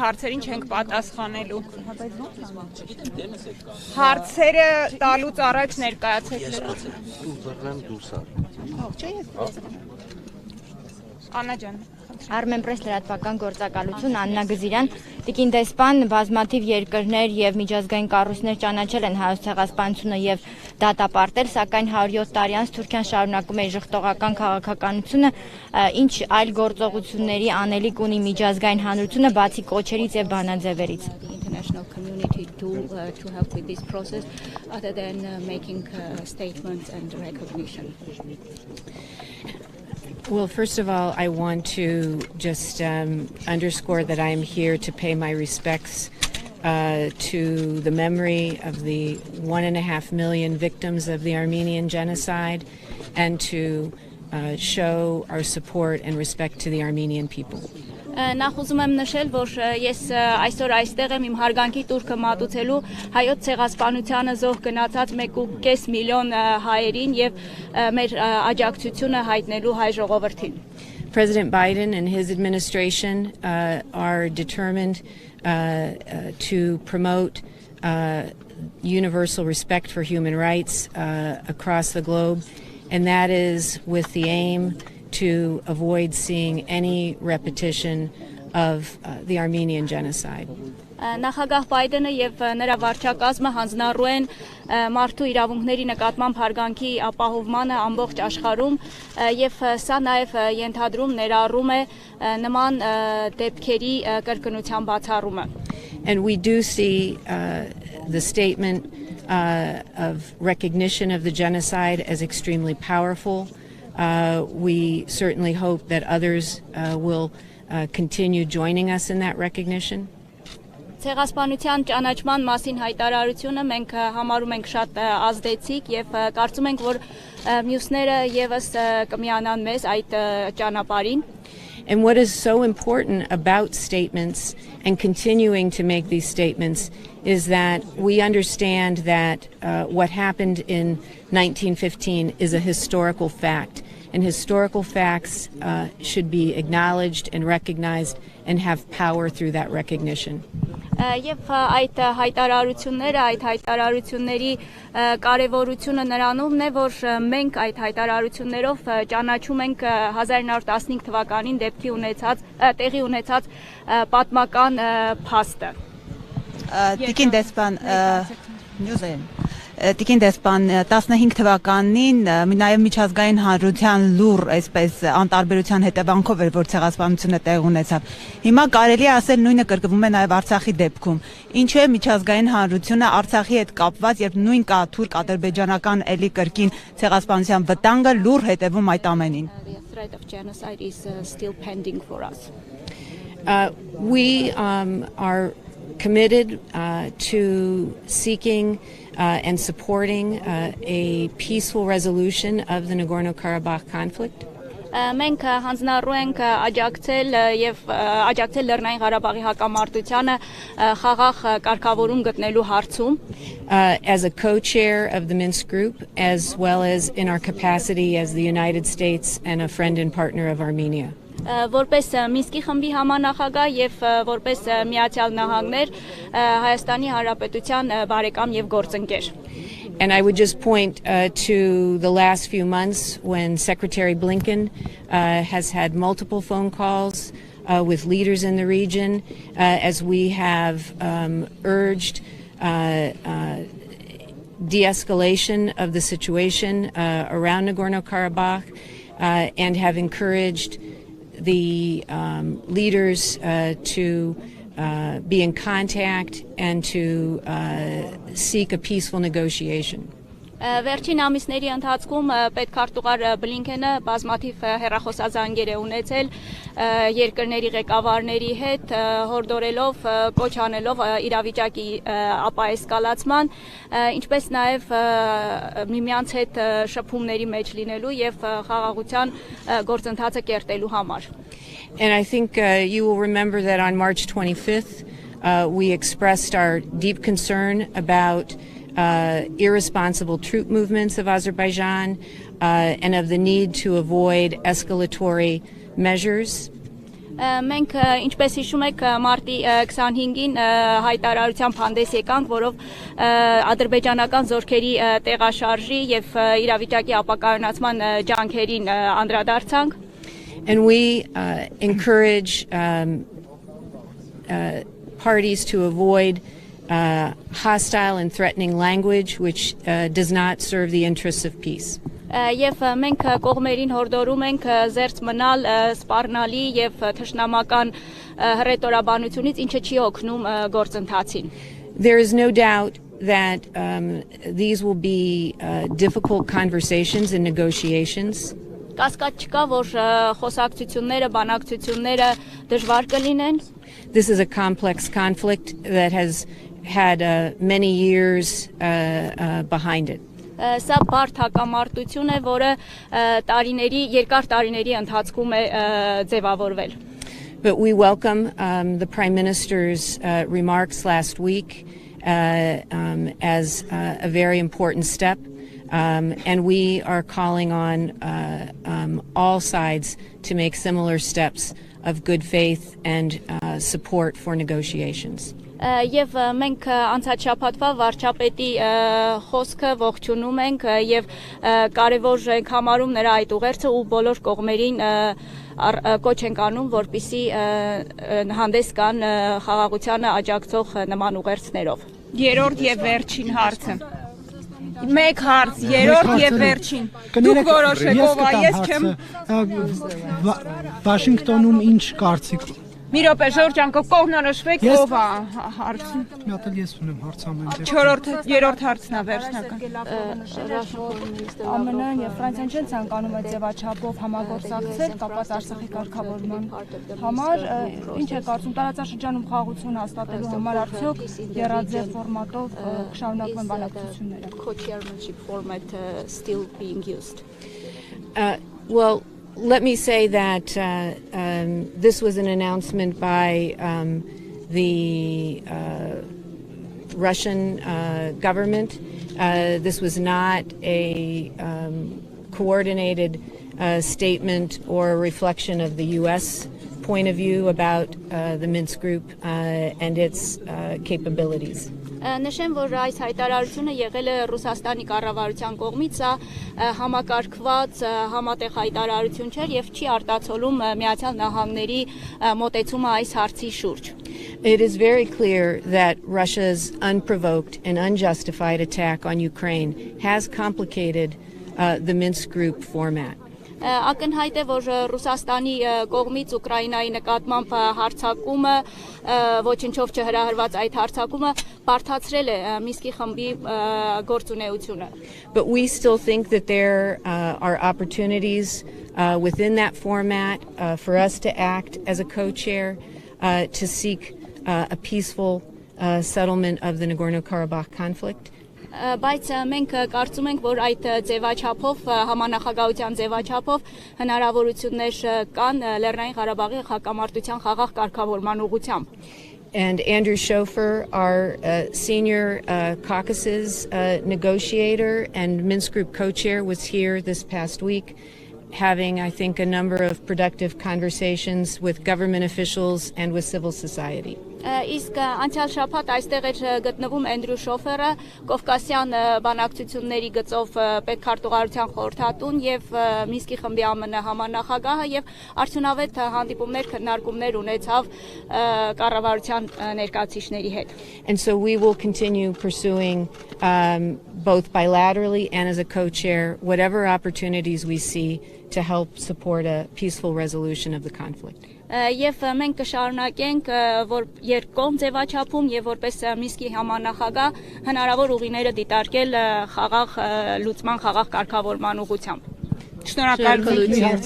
հարցերին չենք պատասխանելու։ Հարցերը տալուց առաջ ներկայացեք Աննա ջան։ Armenpress լրատվական գործակալություն Աննա Գզիրյան, Տիկին դեսպան, բազմաթիվ երկրներ եւ միջազգային կառույցներ ճանաչել են հայոց ցեղասպանությունը եւ դատապարտել, սակայն 107 տարի անց Թուրքիան շարունակում է ժխտողական քաղաքականությունը, ինչ այլ գործողությունների անելիք ունի միջազգային հանրությունը բացի կոչերից եւ բանաձևերից։ International community to help with this process other than making statements and recognition. Well, first of all, I want to just underscore that I am here to pay my respects to the memory of the 1.5 million victims of the Armenian genocide and to show our support and respect to the Armenian people. Նախ ուզում եմ նշել, որ ես այսօր այստեղ եմ իմ հարգանքի տուրքը մատուցելու հայոց ցեղասպանությանը զոհ գնացած 1.5 միլիոն հայերին եւ մեր աջակցությունը հայտնելու հայ ժողովրդին. President Biden and his administration are determined to promote universal respect for human rights across the globe, and that is with the aim to avoid seeing any repetition of the Armenian genocide. Նախագահ Բայդենը եւ նրա վարչակազմը հանձնառու են մարդու իրավունքների նկատմամբ հարգանքի ապահովմանը ամբողջ աշխարհում եւ սա նաեւ ենթադրում ներառում է նման դեպքերի կրկնության բացառումը. And we do see the statement of recognition of the genocide as extremely powerful. We certainly hope that others will continue joining us in that recognition. Ցեղասպանության ճանաչման մասին հայտարարությունը մենք համարում ենք շատ ազդեցիկ եւ կարծում ենք, որ մյուսները եւս կմիանան մեզ այդ ճանապարհին. And what is so important about statements and continuing to make these statements is that we understand that what happened in 1915 is a historical fact, and historical facts should be acknowledged and recognized and have power through that recognition. Եվ այդ հայտարարությունների կարևորությունը նրանումն է, որ մենք այդ հայտարարություններով ճանաչում ենք 1915 թվականին տեղի ունեցած պատմական փաստը. Տիկին դեսպան Տիկին դեսպան 15 թվականին նաև միջազգային հանրության լուր այսպես անտարբերության հետևանքով էր որ ցեղասպանությունը տեղ ունեցավ. Հիմա կարելի է ասել նույնը կրկնվում է նաև Արցախի դեպքում. Ինչու է միջազգային հանրությունը Արցախի հետ կապված, երբ նույն կա թուրք ադրբեջանական էլի կրկին ցեղասպանության վտանգը լուր հետևում այդ ամենին. The threat of genocide is still pending for us. We are committed to seeking and supporting a peaceful resolution of the Nagorno-Karabakh conflict. Մենք հանձնառու ենք աջակցել Լեռնային Ղարաբաղի հակամարտությանը խաղաղ կարգավորում գտնելու հարցում. As a co-chair of the Minsk group, as well as in our capacity as the United States and a friend and partner of Armenia. Որպես Մինսկի խմբի համանախագահ եւ որպես Միացյալ Նահանգներ Հայաստանի Հանրապետության բարեկամ եւ գործընկեր. And I would just point to the last few months when Secretary Blinken has had multiple phone calls with leaders in the region as we have urged de-escalation of the situation around Nagorno-Karabakh and have encouraged the leaders to be in contact and to seek a peaceful negotiation. Վերջին ամիսների ընթացքում պետքարտուղար Բլինքենը բազմաթիվ հեռախոսազանգեր է ունեցել երկրների ղեկավարների հետ, հորդորելով, կոչ անելով իրավիճակի ապաեսկալացման, ինչպես նաև միմյանց հետ շփումների մեջ լինելու եւ խաղաղության գործընթացը կերտելու համար. And I think you will remember that on March 25th we expressed our deep concern about irresponsible troop movements of Azerbaijan and of the need to avoid escalatory measures. Մենք ինչպես հիշում եք մարտի 25-ին հայտարարությամբ հանդես եկանք, որով ադրբեջանական զորքերի տեղաշարժի եւ իրավիճակի ապակայունացման ջանքերին անդրադարձանք. And we encourage parties to avoid hostile and threatening language which does not serve the interests of peace. Եվ մենք կողմերին հորդորում ենք զերծ մնալ սպառնալի եւ թշնամական հռետորաբանությունից, ինչը չի օգնում գործընթացին. There is no doubt that these will be difficult conversations and negotiations. Կասկած չկա, որ խոսակցությունները, բանակցությունները դժվար կլինեն. This is a complex conflict that has had many years behind it. Սա բարդ հակամարտություն է, որը երկար տարիների ընթացքում է ձևավորվել. But we welcome the Prime Minister's remarks last week as a very important step, and we are calling on all sides to make similar steps of good faith and support for negotiations. Եվ մենք անցած շաբաթվա վարչապետի խոսքը ողջունում ենք եւ կարեւոր ենք համարում նրա այդ ուղերձը ու բոլոր կողմերին կոչ ենք անում, որպիսի հանդես գան խաղաղությանը աջակցող նման ուղերձներով. Երրորդ եւ վերջին հարցը. Մեկ հարց, երրորդ եւ վերջին. Դուք որոշեք, ով է, ես չեմ. Վաշինգտոնում ինչ կարծիք։ Մի րոպե, Ժորժ ջան, կողմնորոշվեք, ով է հարցը։ Մի հատ էլ ես ունեմ հարցամեն։ Երրորդ հարցն է վերջնական։ ԱՄՆ-ն եւ Ֆրանսիան չեն ցանկանում այդ ձևաչափով համագործակցել կապված Արցախի կարգավորման համար, ինչ է կարծում տարածաշրջանում խաղաղություն հաստատելու համար արդյոք եռաձև ֆորմատով կշարունակվեն բանակցությունները։ Co-chairmanship format still being used. Well, let me say that this was an announcement by the Russian government. This was not a coordinated statement or a reflection of the U.S. point of view about the Minsk group and its capabilities. Նշեմ, որ այս հայտարարությունը եղել է Ռուսաստանի կառավարության կողմից, սա համակարգված համատեղ հայտարարություն չէր եւ չի արտացոլում Միացյալ Նահանգների մոտեցումը այս հարցի շուրջ. It is very clear that Russia's unprovoked and unjustified attack on Ukraine has complicated the Minsk group format. Ակնհայտ է, որ Ռուսաստանի կողմից Ուկրաինայի նկատմամբ հարձակումը, ոչնչով չհրահրված այդ հարձակումը բարդացրել է Մինսկի խմբի գործունեությունը. But we still think that there are opportunities within that format for us to act as a co-chair to seek a peaceful settlement of the Nagorno-Karabakh conflict. Բայց մենք կարծում ենք, որ այդ ձևաչափով, համանախագահության ձևաչափով հնարավորություններ կան Լեռնային Ղարաբաղի հակամարտության խաղաղ կարգավորման ուղղությամբ. And Andrew Schofer, our senior Caucasus negotiator and Minsk Group co-chair, was here this past week having, I think, a number of productive conversations with government officials and with civil society. Իսկ անցյալ շաբաթ այստեղ էր գտնվում Էնդրյու Շոֆերը, Կովկասյան բանակցությունների գծով պետքարտուղարության խորհրդատուն եւ Մինսկի խմբի ԱՄՆ համանախագահը եւ արդյունավետ հանդիպումներ, քննարկումներ ունեցավ կառավարության ներկայացուցիչների հետ. And so we will continue pursuing both bilaterally and as a co-chair whatever opportunities we see to help support a peaceful resolution of the conflict. Եվ մենք կշարունակենք, որ երկկողմ ձևաչափում եւ որպես Մինսկի համանախագահ հնարավոր ուղիները դիտարկել խաղաղ լուծման, խաղաղ կարգավորման ուղղությամբ. Շնորհակալություն.